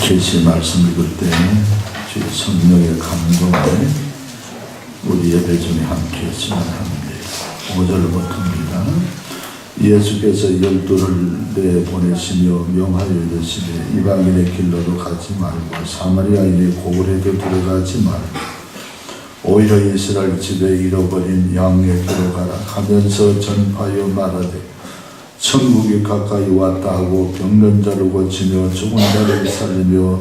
계시 말씀 읽을 때 주의 성령의 감동에 우리 예배 중에 함께 했으면 합니다. 5절부터입니다. 예수께서 12를 내보내시며 명하여 이르시되 이방인의 길로도 가지 말고 사마리아인의 고을에도 들어가지 말고 오히려 이스라엘 집에 잃어버린 양에게로 가라 하면서 전파하여 말하되 천국이 가까이 왔다 하고 병든 자를 고치며 죽은 자를 살리며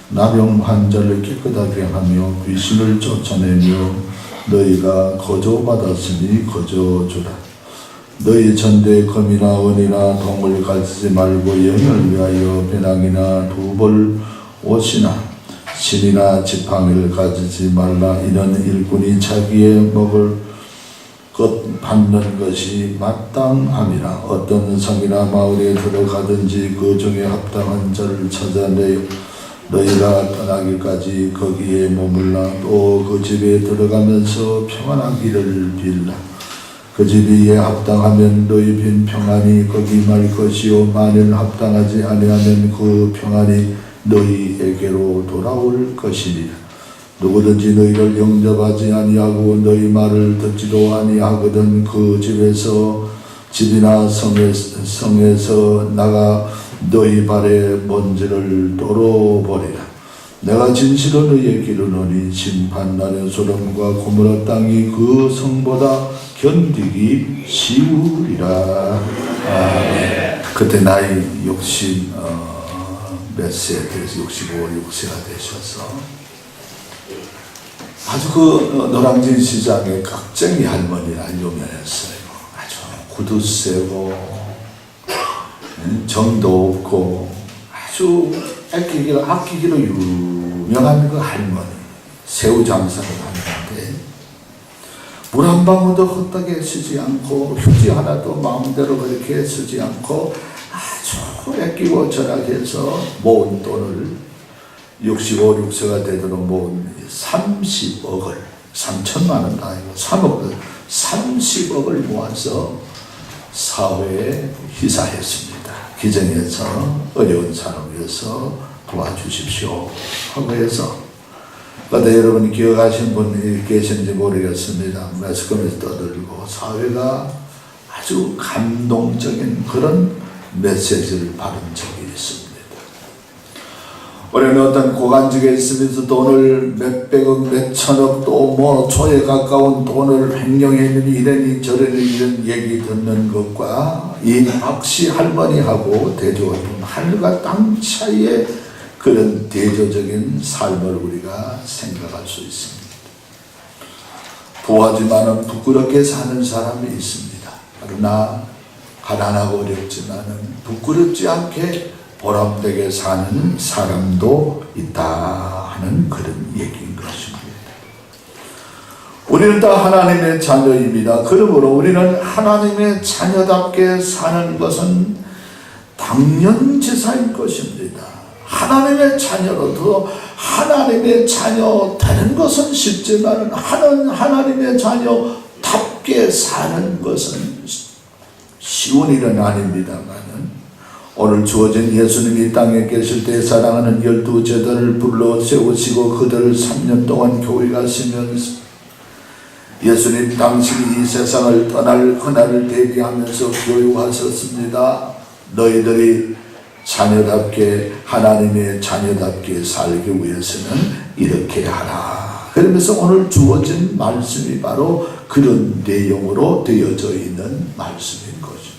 나병 환자를 깨끗하게 하며 귀신을 쫓아내며 너희가 거저받았으니 거저주라. 너희 전대에 금이나 은이나 동을 가지지 말고 영을 위하여 배낭이나 두벌 옷이나 신이나 지팡이를 가지지 말라. 이는 일꾼이 자기의 먹을 것 받는 것이 마땅함이라. 어떤 성이나 마을에 들어가든지 그 중에 합당한 자를 찾아내어 너희가 떠나기까지 거기에 머물라. 또 그 집에 들어가면서 평안하기를 빌라. 그 집이 이에 합당하면 너희 빈 평안이 거기 말 것이요 만일 합당하지 아니하면 그 평안이 너희에게로 돌아올 것이니라. 누구든지 너희를 영접하지 아니하고 너희 말을 듣지도 아니하거든 그 집이나 성에서 나가 너희 발에 먼지를 떨어버리라. 내가 진실로 너희에게 이르노니 심판날에 소돔과 고모라 땅이 그 성보다 견디기 쉬우리라. 아멘. 그때 나이 60 몇 세에 대해서 65, 6세가 되셔서 아주 그 노량진 시장의 깍쟁이 할머니라 유명했어요. 아주 구두 세고 정도 없고 아주 아끼기로 유명한 그 할머니 새우 장사를 하는데 물 한 방울도 헛되게 쓰지 않고 휴지 하나도 마음대로 그렇게 쓰지 않고 아주 아끼고 절약해서 모은 돈을 65, 6세가 되도록 모은 30억을 3천만 원도 아니고 3억을 30억을 모아서 사회에 희사했습니다. 기정에서 어려운 사람을 위해서 도와주십시오 하고 해서 그런데 여러분이 기억하신 분이 계신지 모르겠습니다. 매스컴에서 떠들고 사회가 아주 감동적인 그런 메시지를 받은 적이 있습니다. 우리는 어떤 고관직에 있으면서 돈을 몇백억, 몇천억 또 뭐 초에 가까운 돈을 횡령했느니 이러니 저러니 이런 얘기 듣는 것과 이 박씨 할머니하고 대조하는 하늘과 땅 차이의 그런 대조적인 삶을 우리가 생각할 수 있습니다. 부하지만은 부끄럽게 사는 사람이 있습니다. 그러나 가난하고 어렵지만은 부끄럽지 않게 보람되게 사는 사람도 있다 하는 그런 얘기인 것입니다. 우리는 다 하나님의 자녀입니다. 그러므로 우리는 하나님의 자녀답게 사는 것은 당연지사인 것입니다. 하나님의 자녀로도 하나님의 자녀 되는 것은 쉽지만 하나님의 자녀답게 사는 것은 쉬운 일은 아닙니다만 오늘 주어진 예수님이 땅에 계실 때 사랑하는 12제자를 불러 세우시고 그들을 3년 동안 교회 가시면서 예수님 당신이 이 세상을 떠날 그날을 대비하면서 교육하셨습니다. 너희들이 자녀답게 하나님의 자녀답게 살기 위해서는 이렇게 하라. 그러면서 오늘 주어진 말씀이 바로 그런 내용으로 되어져 있는 말씀인 것입니다.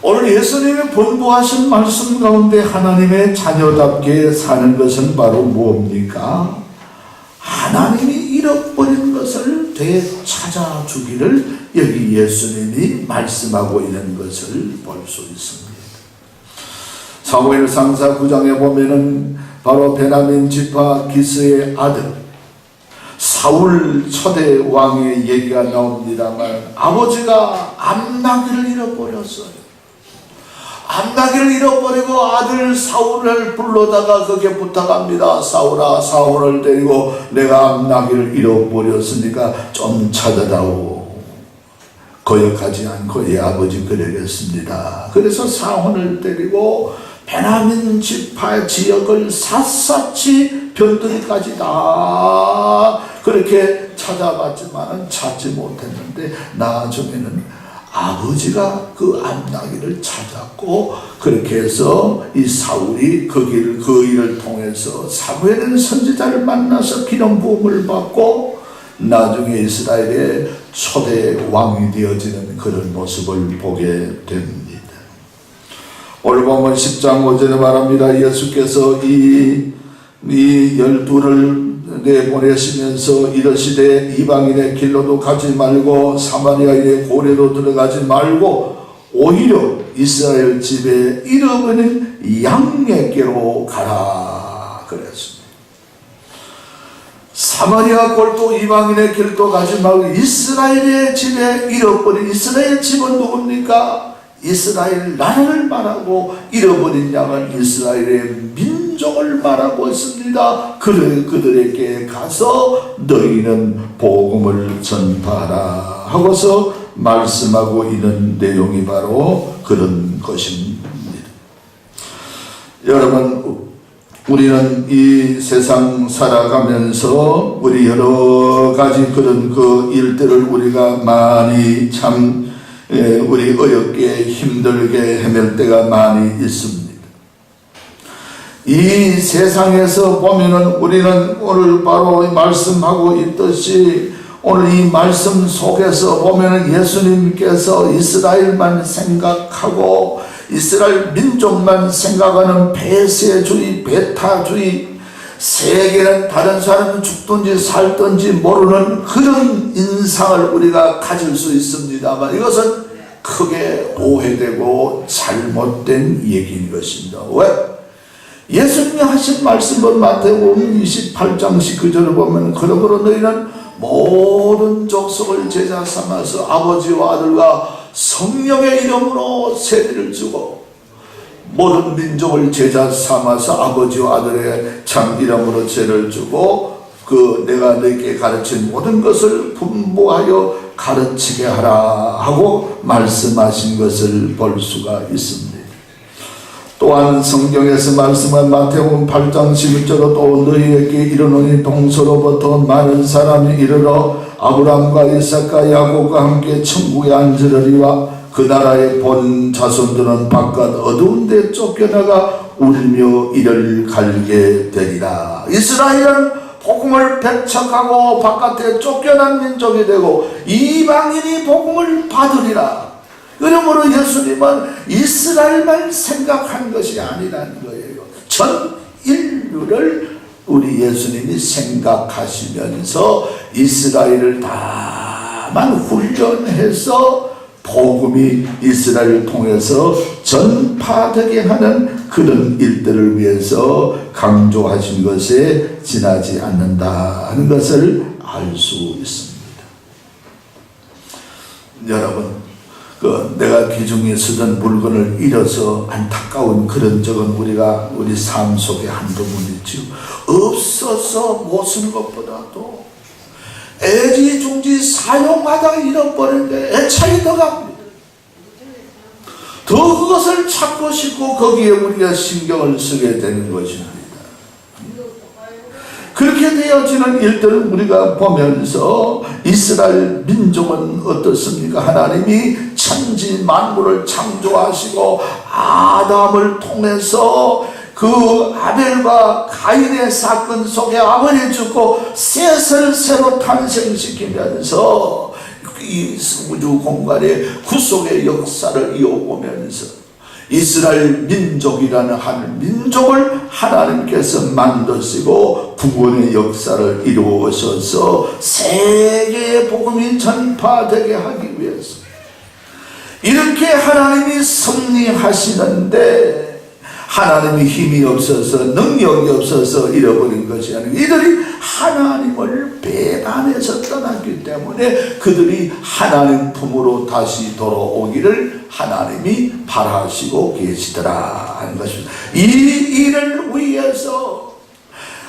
오늘 예수님이 본부하신 말씀 가운데 하나님의 자녀답게 사는 것은 바로 뭡니까? 하나님이 잃어버린 것을 되찾아주기를 여기 예수님이 말씀하고 있는 것을 볼 수 있습니다. 사무엘상사 9장에 보면은 바로 베냐민 지파 기스의 아들 사울 초대 왕의 얘기가 나옵니다만 아버지가 암나귀를 잃어버렸어요. 암나기를 잃어버리고 아들 사울을 불러다가 그렇게 부탁합니다. 사울아, 사울을 데리고 내가 암나기를 잃어버렸으니까 좀 찾아다오. 거역하지 않고 예 아버지 그러겠습니다. 그래서 사울을 데리고 베냐민 지파 지역을 샅샅이 변두리까지 다 그렇게 찾아봤지만 찾지 못했는데 나중에는 아버지가 그 암나기를 찾았고 그렇게 해서 이 사울이 그 일을 통해서 사무엘이라는 선지자를 만나서 기름 부음을 받고 나중에 이스라엘의 초대 왕이 되어지는 그런 모습을 보게 됩니다. 오늘 보면 10장 5절에 말합니다. 예수께서 이 열두를 내보내시면서 이르시되 이방인의 길로도 가지 말고 사마리아의 고래도 들어가지 말고 오히려 이스라엘 집에 잃어버린 양에게로 가라 그랬습니다. 사마리아 꼴도 이방인의 길도 가지 말고 이스라엘의 집에 잃어버린 이스라엘 집은 누굽니까? 이스라엘 나라를 말하고 잃어버린 양은 이스라엘의 민족을 말하고 있습니다. 그들에게 가서 너희는 복음을 전파하라 하고서 말씀하고 있는 내용이 바로 그런 것입니다. 여러분, 우리는 이 세상 살아가면서 우리 여러 가지 그런 그 일들을 우리가 많이 참 우리 어렵게 힘들게 헤맬 때가 많이 있습니다. 이 세상에서 보면은 우리는 오늘 바로 말씀하고 있듯이 오늘 이 말씀 속에서 보면은 예수님께서 이스라엘만 생각하고 이스라엘 민족만 생각하는 배세주의, 배타주의, 세계는 다른 사람은 죽든지 살든지 모르는 그런 인상을 우리가 가질 수 있습니다만 이것은 크게 오해되고 잘못된 얘기인 것입니다. 왜? 예수님이 하신 말씀은 마태복음 28장 19절을 보면 그러므로 너희는 모든 족속을 제자 삼아서 아버지와 아들과 성령의 이름으로 세례를 주고 모든 민족을 제자 삼아서 아버지와 아들의 참 이름으로 죄를 주고 내가 너희에게 가르친 모든 것을 분부하여 가르치게 하라 하고 말씀하신 것을 볼 수가 있습니다. 또한 성경에서 말씀한 마태복음 8장 11절로 또 너희에게 이르노니 동서로부터 많은 사람이 이르러 아브라함과 이삭과 야곱과 함께 천국에 앉으리와 그 나라의 본 자손들은 바깥 어두운 데 쫓겨나가 울며 이를 갈게 되리라. 이스라엘은 복음을 배척하고 바깥에 쫓겨난 민족이 되고 이방인이 복음을 받으리라. 그러므로 예수님은 이스라엘만 생각한 것이 아니라는 거예요. 전 인류를 우리 예수님이 생각하시면서 이스라엘을 다만 훈련해서 복음이 이스라엘을 통해서 전파되게 하는 그런 일들을 위해서 강조하신 것에 지나지 않는다는 것을 알 수 있습니다. 여러분, 내가 귀중히 쓰던 물건을 잃어서 안타까운 그런 적은 우리 삶 속에 한두 번 있죠. 없어서 못 쓰는 것보다도 애지중지 사용하다가 잃어버리는데 애착이 더 갑니다. 더 그것을 찾고 싶고 거기에 우리가 신경을 쓰게 되는 것입니다. 그렇게 되어지는 일들을 우리가 보면서 이스라엘 민족은 어떻습니까? 하나님이 천지 만물을 창조하시고 아담을 통해서 그 아벨과 가인의 사건 속에 아버지 죽고 셋을 새로 탄생시키면서 이 우주 공간의 구속의 역사를 이어보면서 이스라엘 민족이라는 한 민족을 하나님께서 만드시고 구원의 역사를 이루어서서 세계의 복음이 전파되게 하기 위해서 이렇게 하나님이 섭리하시는데 하나님의 힘이 없어서 능력이 없어서 잃어버린 것이 아니고 이들이 하나님을 배반해서 떠났기 때문에 그들이 하나님 품으로 다시 돌아오기를 하나님이 바라시고 계시더라 하는 것입니다. 이 일을 위해서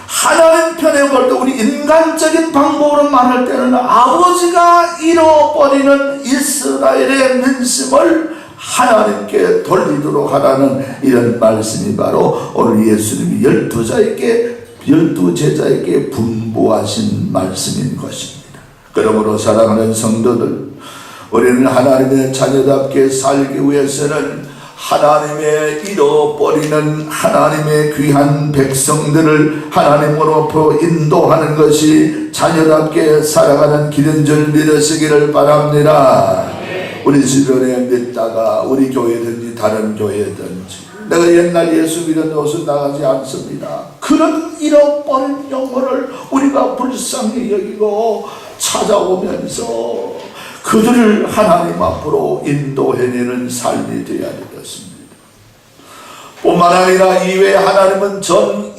하나님 편에 볼 때 우리 인간적인 방법으로 말할 때는 아버지가 잃어버리는 이스라엘의 민심을 하나님께 돌리도록 하라는 이런 말씀이 바로 오늘 예수님이 12 제자에게 분부하신 말씀인 것입니다. 그러므로 사랑하는 성도들, 우리는 하나님의 자녀답게 살기 위해서는 하나님의 잃어버리는 하나님의 귀한 백성들을 하나님으로부터 인도하는 것이 자녀답게 살아가는 길인 줄 믿으시기를 바랍니다. 우리 주변에 믿다가 우리 교회든지 다른 교회든지 내가 옛날 예수 믿어서 나가지 않습니다. 그런 잃어버린 영혼을 우리가 불쌍히 여기고 찾아오면서 그들을 하나님 앞으로 인도해내는 삶이 되어야 되겠습니다. 뿐만 아니라 이외에 하나님은 전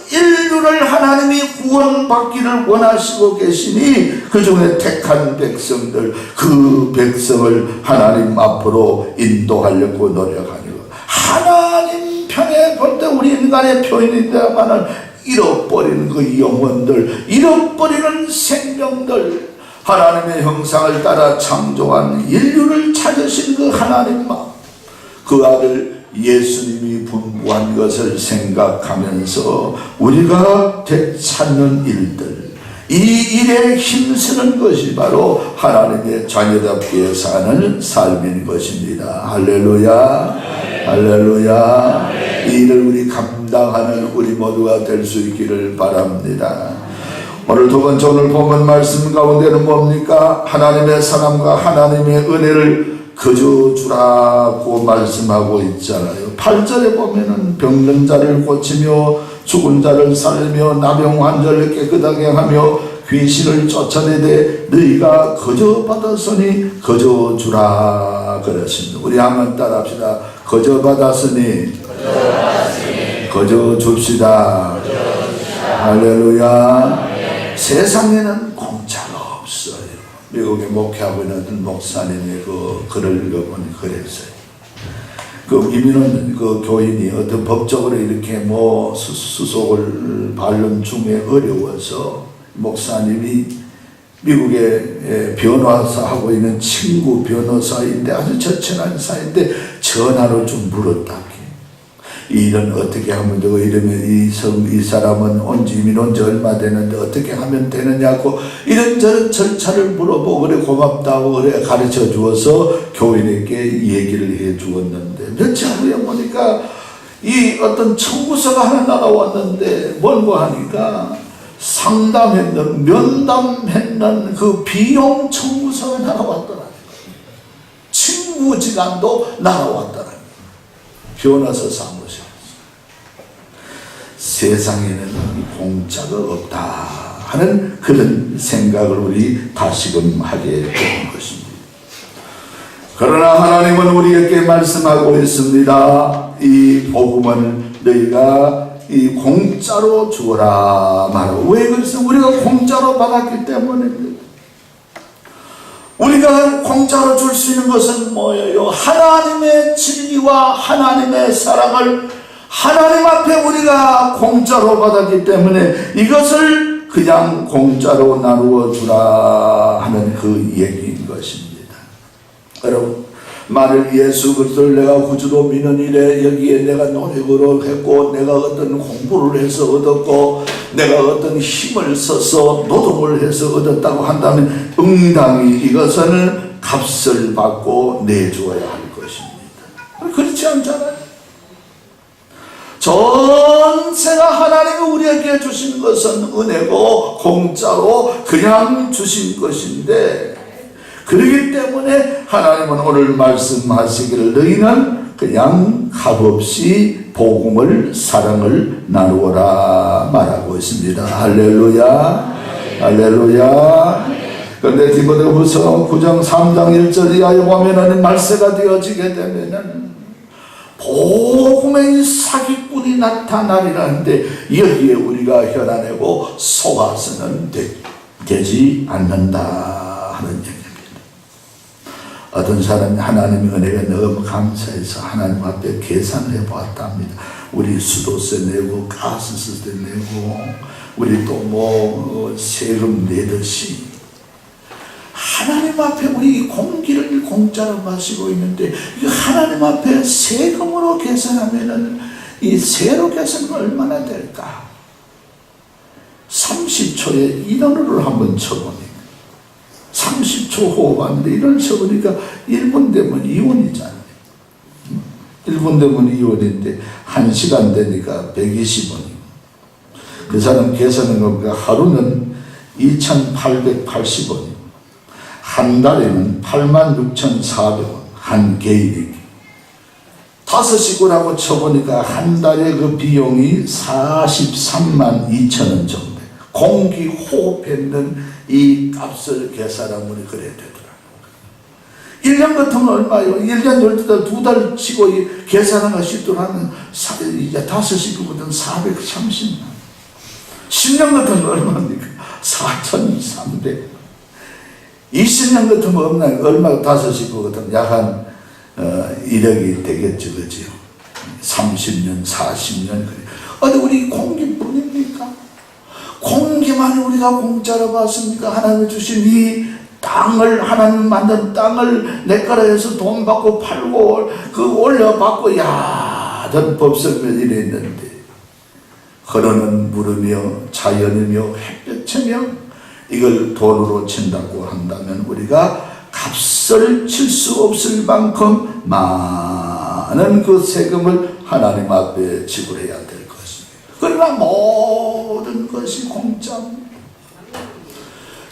인류를 하나님이 구원받기를 원하시고 계시니 그 중에 택한 백성들, 그 백성을 하나님 앞으로 인도하려고 노력하는 것. 하나님 편에 볼 때 우리 인간의 표현인데만은 잃어버리는 그 영혼들, 잃어버리는 생명들, 하나님의 형상을 따라 창조한 인류를 찾으신 그 하나님 마음, 그 아들 예수님이 분부한 것을 생각하면서 우리가 되찾는 일들, 이 일에 힘쓰는 것이 바로 하나님의 자녀답게 사는 삶인 것입니다. 할렐루야, 할렐루야. 이 일을 우리 감당하는 우리 모두가 될 수 있기를 바랍니다. 오늘 두 번째 오늘 본문 말씀 가운데는 뭡니까? 하나님의 사랑과 하나님의 은혜를 거저 주라고 말씀하고 있잖아요. 8절에 보면은 병든 자를 고치며 죽은 자를 살리며 나병 환자를 깨끗하게 하며 귀신을 쫓아내되 너희가 거저 받았으니 거저 주라 그랬습니다. 우리 한번 따라합시다. 거저 받았으니 거저 줍시다. 할렐루야. 세상에는 공짜가 없어요. 미국에 목회하고 있는 목사님의 그 글을 읽어보니 그랬어요. 그 이민은 그 교인이 어떤 법적으로 이렇게 뭐 수속을 받는 중에 어려워서 목사님이 미국에 변호사 하고 있는 친구 변호사인데 아주 절친한 사이인데 전화로 좀 물었다. 이 일은 어떻게 하면 되고 이러면 이 사람은 이민 온 지 얼마 되는데 어떻게 하면 되느냐고 이런저런 절차를 물어보고 그래 고맙다고 그래 가르쳐 주어서 교인에게 얘기를 해 주었는데 며칠 후에 보니까 이 어떤 청구서가 하나 나왔는데 뭔고 하니까 상담했는 면담했는 그 비용 청구서가 나왔더라고요. 친구지간도 나왔더라고요. 변호사 사무실. 세상에는 공짜가 없다 하는 그런 생각을 우리 다시금 하게 되는 것입니다. 그러나 하나님은 우리에게 말씀하고 있습니다. 이 복음은 너희가 이 공짜로 주어라 말하고. 왜 그래서 우리가 공짜로 받았기 때문입니다. 우리가 공짜로 줄 수 있는 것은 뭐예요? 하나님의 진리와 하나님의 사랑을 하나님 앞에 우리가 공짜로 받았기 때문에 이것을 그냥 공짜로 나누어 주라 하는 그 얘기인 것입니다. 여러분, 만일 예수 그리스도를 내가 구주로 믿는 일에 여기에 내가 노력을 했고 내가 어떤 공부를 해서 얻었고 내가 어떤 힘을 써서 노동을 해서 얻었다고 한다면 응당히 이것은 값을 받고 내주어야 할 것입니다. 그렇지 않잖아요. 전체가 하나님이 우리에게 주신 것은 은혜고 공짜로 그냥 주신 것인데 그렇기 때문에 하나님은 오늘 말씀하시기를 너희는 그냥 값없이 복음을 사랑을 나누어라 말하고 있습니다. 할렐루야, 할렐루야. 그런데 디모데후서 9장 3장 1절 이하에 보면은 말세가 되어지게 되면은 복음의 사기꾼이 나타나리라는데 여기에 우리가 혈안내고 속아서는 되지 않는다 하는 얘기입니다. 어떤 사람이 하나님의 은혜가 너무 감사해서 하나님 앞에 계산해 보았답니다. 우리 수도세 내고 가스세 내고 우리 또 뭐 세금 내듯이 하나님 앞에 우리 공기를 공짜로 마시고 있는데 하나님 앞에 세금으로 계산하면은 이 세로 계산은 얼마나 될까? 30초에 인원으로 한번 쳐보니까 30초 호흡하는데 인원을 쳐보니까 1분 되면 2원이잖아요. 1분 되면 2원인데 1시간 되니까 120원이고 그 사람 계산한 거니까 하루는 2,880원이고 한 달에는 86,400원 한 개인에게 5시구라고 쳐보니까 한 달에 그 비용이 43만 2천 원 정도. 공기 호흡했는 이 값을 계산하면 그래야 되더라고요. 1년 같으면 얼마요? 1년 12달 2달 치고 계산하는 시도하면 이제 5시구보다는 430만. 10년 같으면 얼마입니까? 4,300. 20년 같으면 얼마가 5시구 같으면 약 한 1억이 되겠죠, 그죠? 30년, 40년 그래. 어디 우리 공기뿐입니까? 공기만 우리가 공짜로 받습니까? 하나님이 주신 이 땅을 하나님 만든 땅을 내 거라 해서 돈 받고 팔고 그 올려받고 야든 법석을 이랬는데 흐르는 물이며 자연이며 햇볕이며 이걸 돈으로 친다고 한다면 우리가 값을 칠 수 없을 만큼 많은 그 세금을 하나님 앞에 지불해야 될 것입니다. 그러나 모든 것이 공짜입니다.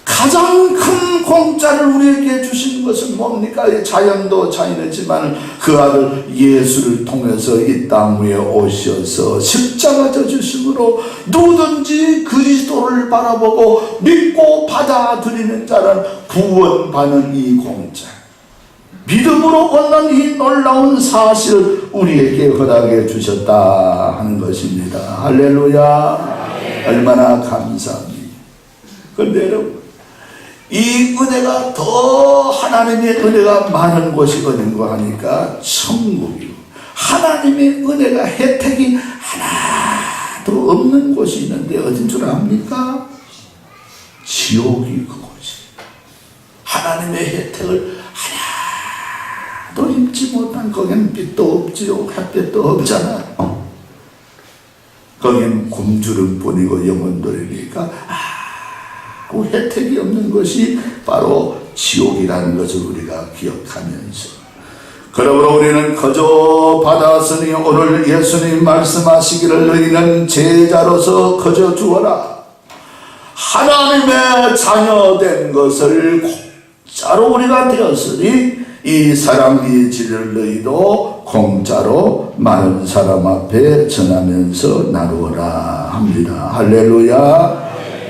가장 큰 공짜를 우리에게 주신 것은 뭡니까? 자연도 자연이지만 그 아들 예수를 통해서 이 땅 위에 오셔서 십자가 져주심으로 누구든지 그리스도를 바라보고 믿고 받아들이는 자는 구원받는 이 공짜, 믿음으로 얻는 이 놀라운 사실을 우리에게 허락해 주셨다 하는 것입니다. 할렐루야. 얼마나 감사합니다. 그런데 여러분, 이 은혜가 더 하나님의 은혜가 많은 곳이 어딘가 하니까 천국이고, 하나님의 은혜가 혜택이 하나도 없는 곳이 있는데 어딘 줄 압니까? 지옥이 그곳이. 하나님의 혜택을 하나도 입지 못한, 거기는 빛도 없지요, 햇빛도 없잖아요. 거기는 굶주림뿐이고 영혼들이니까 혜택이 없는 것이 바로 지옥이라는 것을 우리가 기억하면서, 그러므로 우리는 거저 받았으니 오늘 예수님 말씀하시기를 너희는 제자로서 거저 주어라. 하나님의 자녀된 것을 공짜로 우리가 되었으니 이 사랑의 진리를 너희도 공짜로 많은 사람 앞에 전하면서 나누어라 합니다. 할렐루야.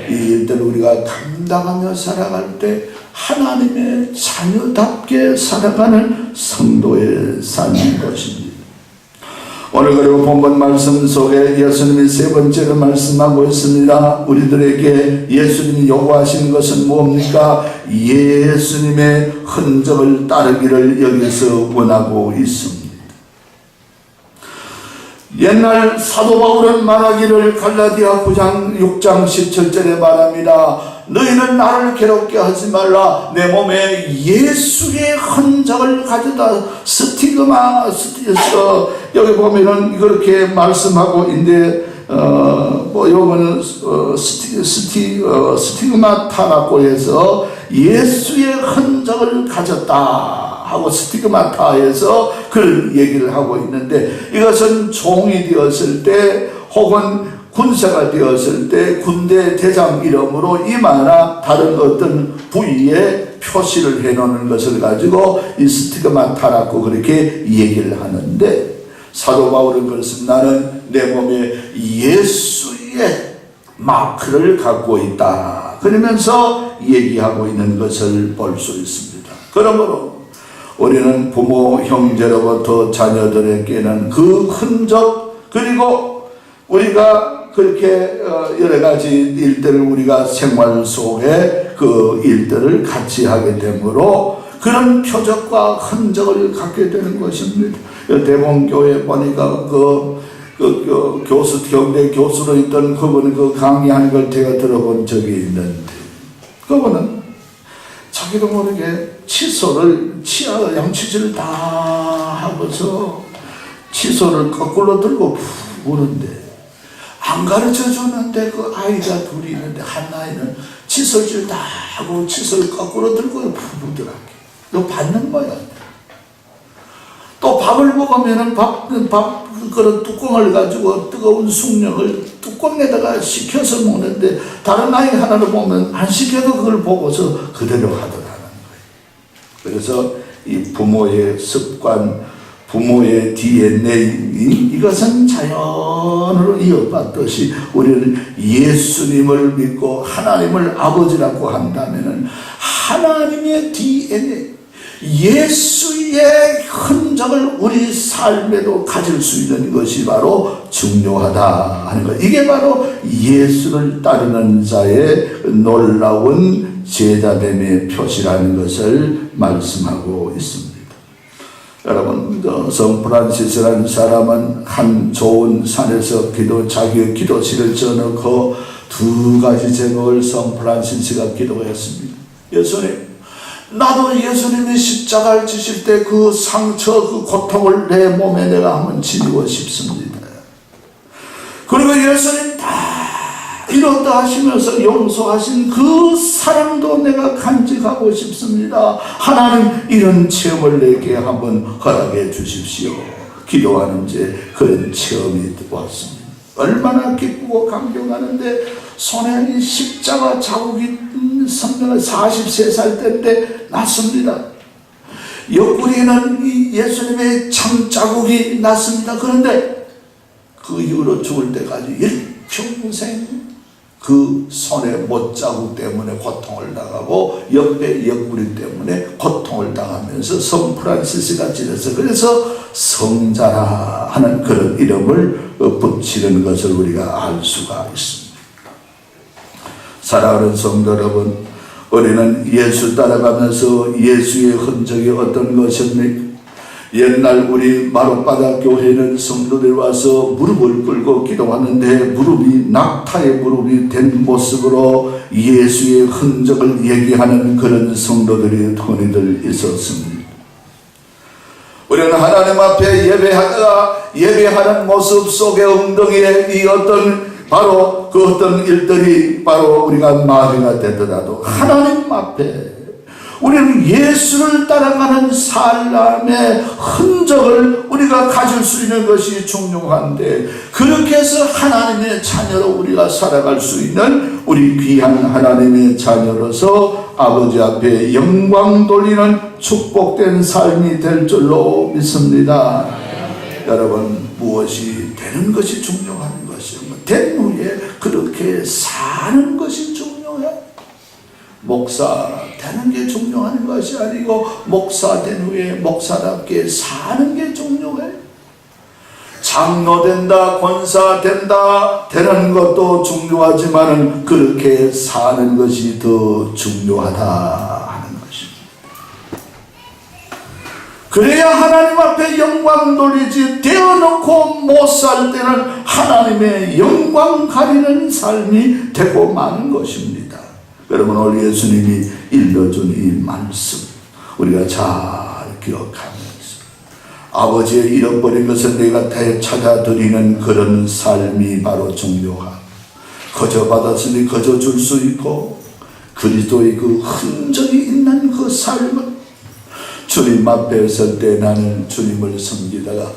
이 일들을 우리가 감당하며 살아갈 때 하나님의 자녀답게 살아가는 성도의 삶인 것입니다. 오늘 그리고 본문 말씀 속에 예수님이 세 번째로 말씀하고 있습니다. 우리들에게 예수님이 요구하신 것은 뭡니까? 예수님의 흔적을 따르기를 여기서 원하고 있습니다. 옛날 사도 바울은 말하기를 갈라디아 9장 6장 17절에 말합니다. 너희는 나를 괴롭게 하지 말라. 내 몸에 예수의 흔적을 가져다. 스티그마, 여기 보면은 그렇게 말씀하고 있는데, 요거는 스티그마타라고 해서 예수의 흔적을 가졌다 하고 스티그마타에서 그런 얘기를 하고 있는데, 이것은 종이 되었을 때 혹은 군사가 되었을 때 군대 대장 이름으로 이마나 다른 어떤 부위에 표시를 해놓는 것을 가지고 이 스티그마타라고 그렇게 얘기를 하는데, 사도 바울은 그렇습니다. 나는 내 몸에 예수의 마크를 갖고 있다 그러면서 얘기하고 있는 것을 볼 수 있습니다. 그러므로 우리는 부모 형제로부터 자녀들에게는 그 흔적, 그리고 우리가 그렇게 여러 가지 일들을 우리가 생활 속에 그 일들을 같이 하게 되므로 그런 표적과 흔적을 갖게 되는 것입니다. 대봉교회 보니까 교수, 경대 교수로 있던 그분 강의하는 걸 제가 들어본 적이 있는데, 그분은 자기도 모르게 칫솔을 양치질을 다 하고서 칫솔을 거꾸로 들고 부는데 안 가르쳐 주는데 그 아이가 둘이 있는데 한 아이는 칫솔질 다 하고 칫솔을 거꾸로 들고 부르더라고요. 너 받는 거야. 또 밥을 먹으면은 밥 그런 뚜껑을 가지고 뜨거운 숭늉을 뚜껑에다가 식혀서 먹는데 다른 아이 하나를 보면 안 식혀도 그걸 보고서 그대로 하더라는 거예요. 그래서 이 부모의 습관, 부모의 DNA, 이것은 자연으로 이어받듯이 우리는 예수님을 믿고 하나님을 아버지라고 한다면은 하나님의 DNA, 예수의 흔적을 우리 삶에도 가질 수 있는 것이 바로 중요하다 하는 것. 이게 바로 예수를 따르는 자의 놀라운 제자됨의 표시라는 것을 말씀하고 있습니다. 여러분, 성 프란시스라는 사람은 한 좋은 산에서 자기의 기도실을 지어놓고 두 가지 제목을 성 프란시스가 기도했습니다. 예수님, 나도 예수님이 십자가를 지실 때 그 상처, 그 고통을 내 몸에 내가 한번 지니고 싶습니다. 그리고 예수님 다 이렇다 하시면서 용서하신 그 사랑도 내가 간직하고 싶습니다. 하나님, 이런 체험을 내게 한번 허락해 주십시오. 기도하는 그런 체험이 왔습니다. 얼마나 기쁘고 감격하는데, 손에 이 십자가 자국이 성령을 43살 때인데 났습니다. 옆구리에는 이 예수님의 참 자국이 났습니다. 그런데 그 이후로 죽을 때까지 일평생 그 손에 못자국 때문에 고통을 당하고 옆에 옆구리 때문에 고통을 당하면서 성 프란시스가 지내서 그래서 성자라 하는 그런 이름을 붙이는 것을 우리가 알 수가 있습니다. 사랑하는 성도 여러분, 우리는 예수 따라가면서 예수의 흔적이 어떤 것입니까? 옛날 우리 마룻바닥 교회는 성도들이 와서 무릎을 꿇고 기도하는데 무릎이 낙타의 무릎이 된 모습으로 예수의 흔적을 얘기하는 그런 성도들이 흔히들 있었습니다. 우리는 하나님 앞에 예배하다가 예배하는 모습 속에 엉덩이에 이 바로 그 어떤 일들이 바로 우리가 마귀가 되더라도 하나님 앞에 우리는 예수를 따라가는 사람의 흔적을 우리가 가질 수 있는 것이 중요한데, 그렇게 해서 하나님의 자녀로 우리가 살아갈 수 있는 우리 귀한 하나님의 자녀로서 아버지 앞에 영광 돌리는 축복된 삶이 될 줄로 믿습니다. 여러분, 무엇이 되는 것이 중요한 것이요, 된 후에 그렇게 사는 것이 중요해. 목사 되는 게 중요한 것이 아니고 목사 된 후에 목사답게 사는 게 중요해. 장로 된다, 권사 된다, 되는 것도 중요하지만 그렇게 사는 것이 더 중요하다 하는 것입니다. 그래야 하나님 앞에 영광 돌리지, 되어놓고 못 살 때는 하나님의 영광 가리는 삶이 되고 마는 것입니다. 여러분, 오늘 예수님이 일러준 이 말씀 우리가 잘 기억하면서 아버지의 잃어버린 것을 내가 찾아드리는 그런 삶이 바로 중요하고, 거저 받았으니 거저 줄 수 있고 그리스도의 그 흔적이 있는 그 삶을 주님 앞에 설 때 나는 주님을 섬기다가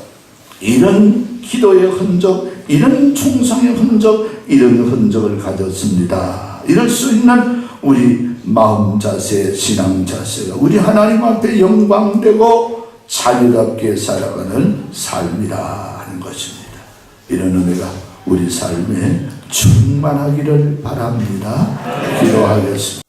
이런 기도의 흔적, 이런 충성의 흔적, 이런 흔적을 가졌습니다. 이럴 수 있는 우리 마음 자세, 신앙 자세가 우리 하나님 앞에 영광되고 자유롭게 살아가는 삶이라 하는 것입니다. 이런 은혜가 우리 삶에 충만하기를 바랍니다. 기도하겠습니다.